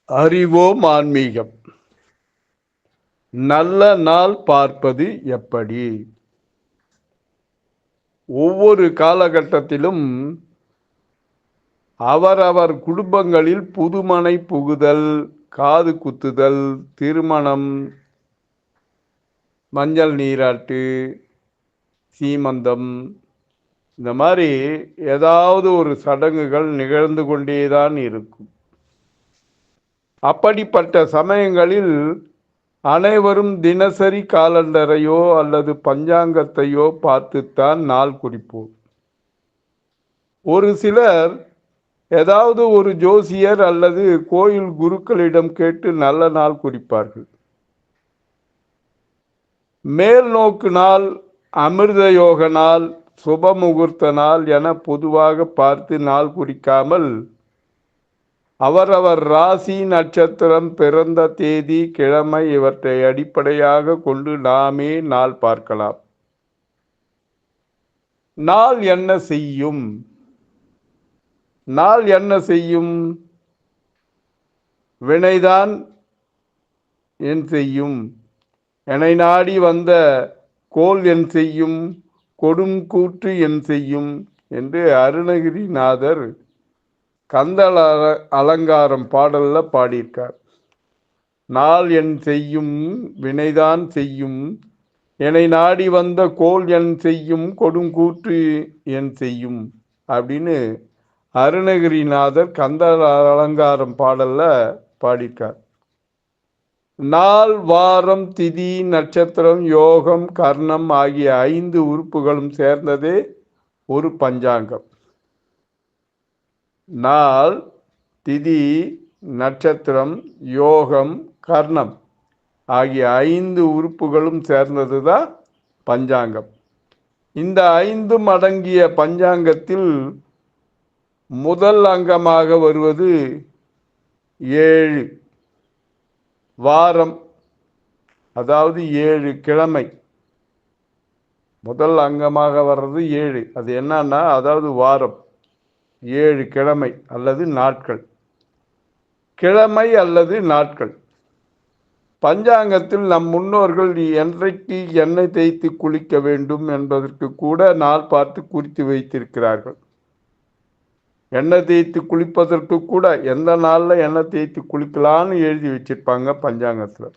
அறிவோம் ஆன்மீகம். நல்ல நாள் பார்ப்பது எப்படி? ஒவ்வொரு காலகட்டத்திலும் அவரவர் குடும்பங்களில் புதுமனை புகுதல், காது குத்துதல், திருமணம், மஞ்சள் நீராட்டு, சீமந்தம், இந்த மாதிரி ஏதாவது ஒரு சடங்குகள் நிகழ்ந்து கொண்டேதான் இருக்கும். அப்படிப்பட்ட சமயங்களில் அனைவரும் தினசரி காலண்டரையோ அல்லது பஞ்சாங்கத்தையோ பார்த்துத்தான் நாள் குறிப்போம். ஒரு சிலர் ஏதாவது ஒரு ஜோசியர் அல்லது கோயில் குருக்களிடம் கேட்டு நல்ல நாள் குறிப்பார்கள். மேல் நோக்கு நாள், அமிர்த யோக நாள், சுப முகூர்த்த நாள் என பொதுவாக பார்த்து நாள் குறிக்காமல் அவரவர் ராசி, நட்சத்திரம், பிறந்த தேதி, கிழமை இவற்றை அடிப்படையாக கொண்டு நாமே நாள் பார்க்கலாம். நாள் என்ன செய்யும்? நாள் என்ன செய்யும்? வினைதான் என் செய்யும், என்னை நாடி வந்த கோல் என் செய்யும், கொடும் கூற்று என் செய்யும் என்று அருணகிரிநாதர் கந்தள அலங்காரம் பாடல்ல பாடியிருக்கார். நாள் என் செய்யும், வினைதான் செய்யும், என்னை நாடி வந்த கோல் என் செய்யும், கொடுங்கூற்று என் செய்யும் அப்படின்னு அருணகிரிநாதர் கந்தள அலங்காரம் பாடல்ல பாடியிருக்கார். நாள், வாரம், திதி, நட்சத்திரம், யோகம், கர்ணம் ஆகிய 5 உறுப்புகளும் சேர்ந்ததே ஒரு பஞ்சாங்கம். நாள், திதி, நட்சத்திரம், யோகம், கர்ணம் ஆகிய 5 உறுப்புகளும் சேர்ந்ததுதான் பஞ்சாங்கம். இந்த 5 அடங்கிய பஞ்சாங்கத்தில் முதல் அங்கமாக வருவது 7 வாரம், அதாவது 7 கிழமை. முதல் அங்கமாக வர்றது 7. அது என்னன்னா, அதாவது வாரம், 7 கிழமை அல்லது நாட்கள். கிழமை அல்லது நாட்கள். பஞ்சாங்கத்தில் நம் முன்னோர்கள் என்றைக்கு எண்ணெய் தேய்த்து குளிக்க வேண்டும் என்பதற்கு கூட நாள் பார்த்து குறித்து வைத்திருக்கிறார்கள். எண்ணெய் தேய்த்து குளிப்பதற்கு கூட எந்த நாளில் எண்ணெய் தேய்த்து குளிக்கலான்னு எழுதி வச்சிருப்பாங்க பஞ்சாங்கத்தில்.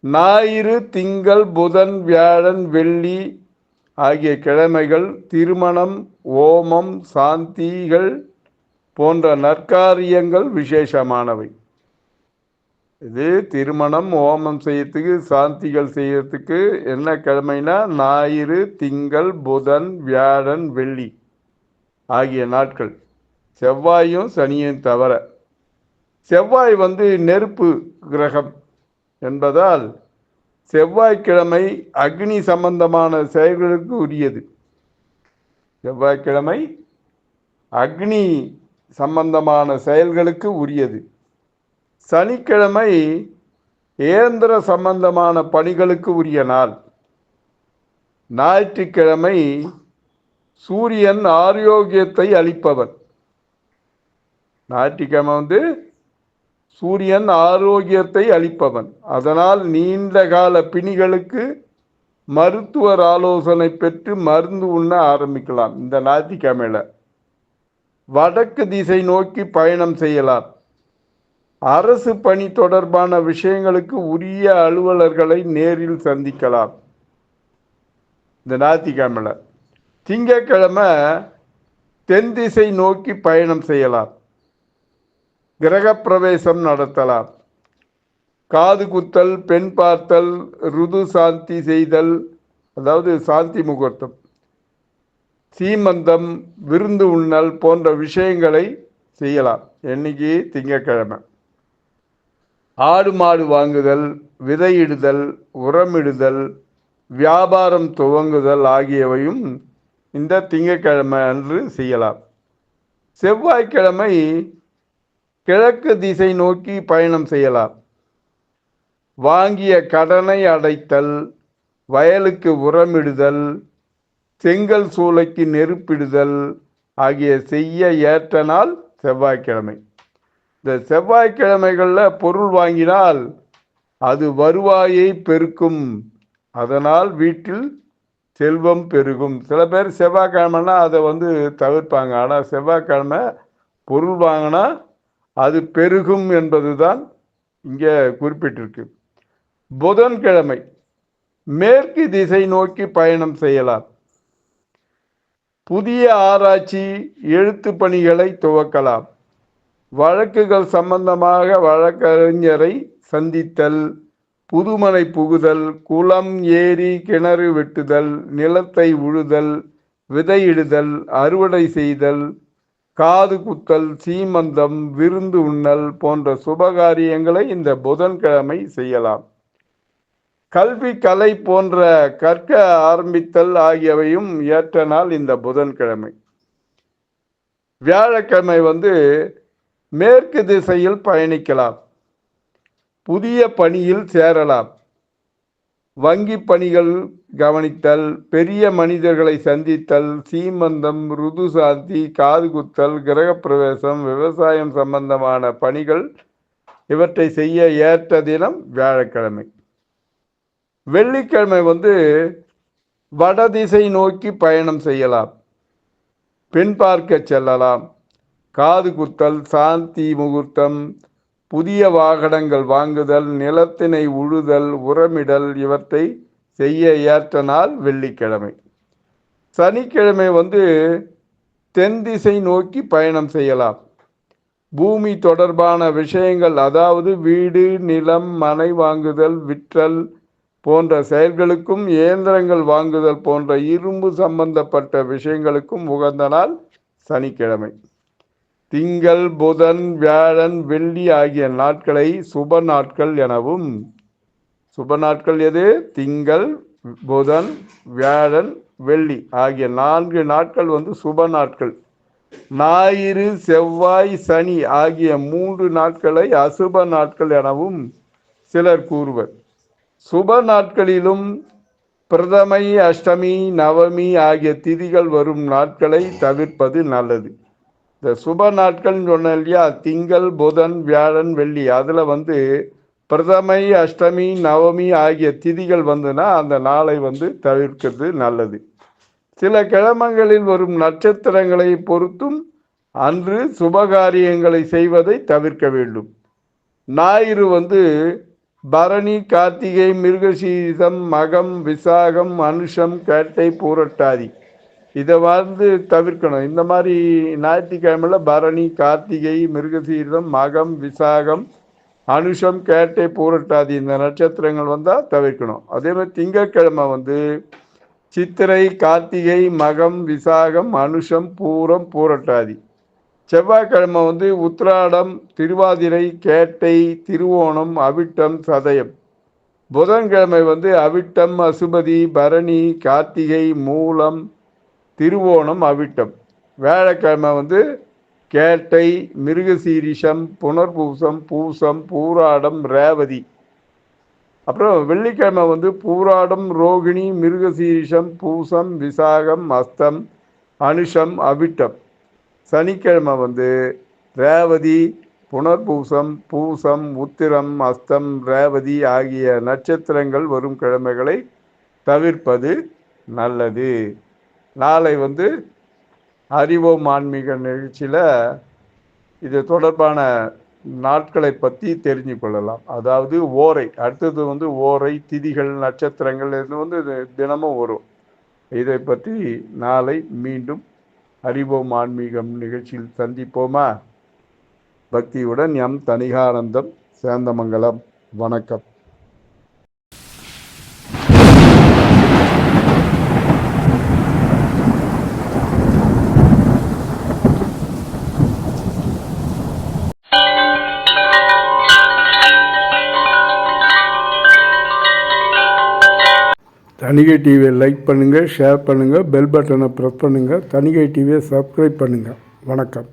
ஞாயிறு, திங்கள், புதன், வியாழன், வெள்ளி ஆகிய கிழமைகள் திருமணம், ஓமம், சாந்திகள் போன்ற நற்காரியங்கள் விசேஷமானவை. இது திருமணம், ஓமம் செய்யறதுக்கு, சாந்திகள் செய்யறதுக்கு என்ன கிழமைனா ஞாயிறு, திங்கள், புதன், வியாழன், வெள்ளி ஆகிய நாட்கள். செவ்வாயும் சனியும் தவிர. செவ்வாய் நெருப்பு கிரகம் என்பதால் செவ்வாய்க்கிழமை அக்னி சம்பந்தமான செயல்களுக்கு உரியது. செவ்வாய்க்கிழமை அக்னி சம்பந்தமான செயல்களுக்கு உரியது. சனிக்கிழமை இயந்திர சம்பந்தமான பணிகளுக்கு உரிய நாள். ஞாயிற்றுக்கிழமை சூரியன் ஆரோக்கியத்தை அளிப்பவன். ஞாயிற்றுக்கிழமை சூரியன் ஆரோக்கியத்தை அளிப்பவன். அதனால் நீண்ட கால பிணிகளுக்கு மருத்துவர் ஆலோசனை பெற்று மருந்து உண்ண ஆரம்பிக்கலாம். இந்த ஞாயிற்றுக்கிழமையில வடக்கு திசை நோக்கி பயணம் செய்யலாம். அரசு பணி தொடர்பான விஷயங்களுக்கு உரிய அலுவலர்களை நேரில் சந்திக்கலாம் இந்த ஞாயிற்றுக்கிழமையில. திங்கட்கிழமை தென் திசை நோக்கி பயணம் செய்யலாம். கிரகப்பிரவேசம் நடத்தலாம். காது குத்தல், பெண் பார்த்தல், ருது சாந்தி செய்தல், அதாவது சாந்தி முகூர்த்தம், சீமந்தம், விருந்து உண்ணல் போன்ற விஷயங்களை செய்யலாம். என்னைக்கு? திங்கட்கிழமை. ஆடு மாடு வாங்குதல், விதையிடுதல், உரமிடுதல், வியாபாரம் துவங்குதல் ஆகியவையும் இந்த திங்கட்கிழமை அன்று செய்யலாம். செவ்வாய்க்கிழமை கிழக்கு திசை நோக்கி பயணம் செய்யலாம். வாங்கிய கடனை அடைத்தல், வயலுக்கு உரமிடுதல், செங்கல் சூளைக்கு நெருப்பிடுதல் ஆகிய செய்ய ஏற்ற நாள் செவ்வாய்க்கிழமை. இந்த செவ்வாய்க்கிழமைகளில் பொருள் வாங்கினால் அது வருவாயை பெருக்கும், அதனால் வீட்டில் செல்வம் பெருகும். சில பேர் செவ்வாய்க்கிழமைனா அதை தவிர்ப்பாங்க. ஆனால் செவ்வாய்க்கிழமை பொருள் வாங்கினா அது பெருகும் என்பதுதான் இங்கே குறிப்பிட்டிருக்கு. புதன்கிழமை மேற்கு திசை நோக்கி பயணம் செய்யலாம். புதிய ஆராய்ச்சி எழுத்து பணிகளை துவக்கலாம். வழக்குகள் சம்பந்தமாக வழக்கறிஞரை சந்தித்தல், புதுமனை புகுதல், குளம் ஏரி கிணறு வெட்டுதல், நிலத்தை உழுதல், விதையிடுதல், அறுவடை செய்தல், காது குத்தல், சீமந்தம், விருந்து உண்ணல் போன்ற சுபகாரியங்களை இந்த புதன்கிழமை செய்யலாம். கல்வி கலை போன்ற கற்க ஆரம்பித்தல் ஆகியவையும் ஏற்ற நாள் இந்த புதன்கிழமை. வியாழக்கிழமை மேற்கு திசையில் பயணிக்கலாம். புதிய பணியில் சேரலாம். வங்கி பணிகள் கவனித்தல், பெரிய மனிதர்களை சந்தித்தல், சீமந்தம், ருதுசாந்தி, காது குத்தல், கிரகப்பிரவேசம், விவசாயம் சம்பந்தமான பணிகள் இவற்றை செய்ய ஏற்ற தினம் வியாழக்கிழமை. வெள்ளிக்கிழமை வடதிசை நோக்கி பயணம் செய்யலாம். பெண் பார்க்க செல்லலாம். காது குத்தல், சாந்தி முகூர்த்தம், புதிய வாகனங்கள் வாங்குதல், நிலத்தினை உழுதல், உரமிடல் இவற்றை செய்ய ஏற்ற நாள் வெள்ளிக்கிழமை. சனிக்கிழமை தென் திசை நோக்கி பயணம் செய்யலாம். பூமி தொடர்பான விஷயங்கள், அதாவது வீடு, நிலம், மனை வாங்குதல், விற்றல் போன்ற செயல்களுக்கும், இயந்திரங்கள் வாங்குதல் போன்ற இரும்பு சம்பந்தப்பட்ட விஷயங்களுக்கும் உகந்த நாள் சனிக்கிழமை. திங்கள், புதன், வியாழன், வெள்ளி ஆகிய நாட்களை சுப நாட்கள் எனவும், சுப நாட்கள் எது? திங்கள், புதன், வியாழன், வெள்ளி ஆகிய 4 நாட்கள் சுப நாட்கள். ஞாயிறு, செவ்வாய், சனி ஆகிய 3 நாட்களை அசுப நாட்கள் எனவும் சிலர் கூறுவர். சுப நாட்களிலும் பிரதமை, அஷ்டமி, நவமி ஆகிய திதிகள் வரும் நாட்களை தவிர்ப்பது நல்லது. இந்த சுப நாட்கள் சொன்ன இல்லையா, திங்கள், புதன், வியாழன், வெள்ளி, அதில் பிரதமை, அஷ்டமி, நவமி ஆகிய திதிகள் அந்த நாளை தவிர்க்கிறது நல்லது. சில கிழமைகளில் வரும் நட்சத்திரங்களை பொறுத்தும் அன்று சுபகாரியங்களை செய்வதை தவிர்க்க வேண்டும். ஞாயிறு பரணி, கார்த்திகை, மிருகசீரிஷம், மகம், விசாகம், அனுஷம், கேட்டை, பூரட்டாதி இதை தவிர்க்கணும். இந்த மாதிரி ஞாயிற்றுக்கிழமையில பரணி, கார்த்திகை, மிருகசீரிஷம், மகம், விசாகம், அனுஷம், கேட்டை, பூரட்டாதி இந்த நட்சத்திரங்கள் தவிர்க்கணும். அதே மாதிரி திங்கட்கிழமை சித்திரை, கார்த்திகை, மகம், விசாகம், அனுஷம், பூரம், பூரட்டாதி. செவ்வாய்க்கிழமை உத்திராடம், திருவாதிரை, கேட்டை, திருவோணம், அவிட்டம், சதயம். புதன்கிழமை அவிட்டம், அசுபதி, பரணி, கார்த்திகை, மூலம், திருவோணம், அவிட்டம். வியாழக்கிழமை கேட்டை, மிருகசீரிஷம், புனர்பூசம், பூசம், பூராடம், ரேவதி. அப்புறம் வெள்ளிக்கிழமை பூராடம், ரோகிணி, மிருகசீரிஷம், பூசம், விசாகம், அஸ்தம், அனுஷம், அவிட்டம். சனிக்கிழமை ரேவதி, புனர்பூசம், பூசம், உத்திரம், அஸ்தம், ரேவதி ஆகிய நட்சத்திரங்கள் வரும் கிழமைகளை தவிர்ப்பது நல்லது. நாளை அறிவோம் ஆன்மீக நிகழ்ச்சியில் இது தொடர்பான நாட்களை பற்றி தெரிஞ்சு கொள்ளலாம். அதாவது ஓரை, அடுத்தது ஓரை, திதிகள், நட்சத்திரங்கள் இது தினமும் வரும். இதை பற்றி நாளை மீண்டும் அறிவோம் ஆன்மீகம் நிகழ்ச்சியில் சந்திப்போமா? பக்தியுடன் எம் தணிகானந்தம், சேந்தமங்கலம். வணக்கம். தணிகை டிவியை லைக் பண்ணுங்கள், ஷேர் பண்ணுங்கள், பெல் பட்டனை ப்ரெஸ் பண்ணுங்கள். தணிகை டிவியை சப்ஸ்கிரைப் பண்ணுங்கள். வணக்கம்.